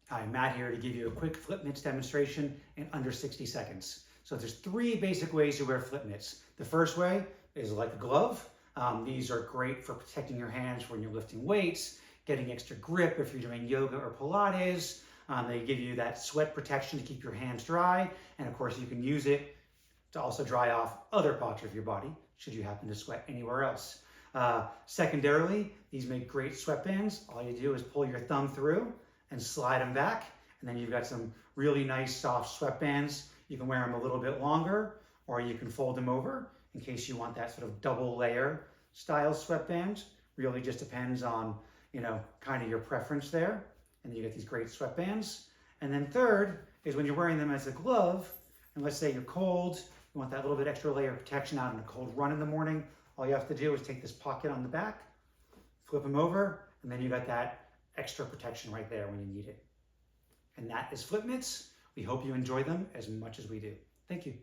Hi, Matt here to give you a quick flip mitts demonstration in under 60 seconds. So there's three basic ways to wear flip mitts. The first way is like a glove. These are great for protecting your hands when you're lifting weights, getting extra grip if you're doing yoga or Pilates. They give you that sweat protection to keep your hands dry. And of course, you can use it to also dry off other parts of your body should you happen to sweat anywhere else. Secondarily, these make great sweatbands. All you do is pull your thumb through and slide them back, and then you've got some really nice soft sweatbands. You can wear them a little bit longer, or you can fold them over in case you want that sort of double layer style sweatband. Really just depends on, kind of your preference there. And then you get these great sweatbands. And then third is when you're wearing them as a glove, and let's say you're cold, you want that little bit extra layer of protection out on a cold run in the morning. All you have to do is take this pocket on the back, flip them over, and then you got that extra protection right there when you need it. And that is Flip Mitts. We hope you enjoy them as much as we do. Thank you.